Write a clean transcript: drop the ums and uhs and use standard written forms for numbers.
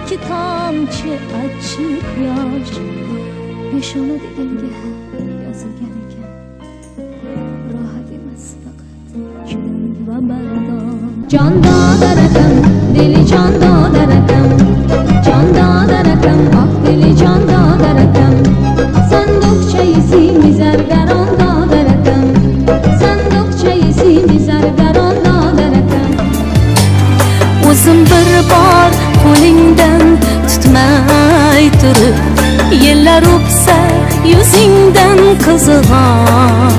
İki tamçı açık yaş Peshona deganga yozilgan ekan. Rohat emas faqat chirim va bardor. Jondor akam, dili jondor akam, jondor akam, ah dili jondor akam. Sanduqchai simi zargaron dodar akam, sanduqchai simi zargaron dodar akam. O'zim bir bor qo'lingdan tutmay turib, yillar o'psa yuzingdan qizig'on.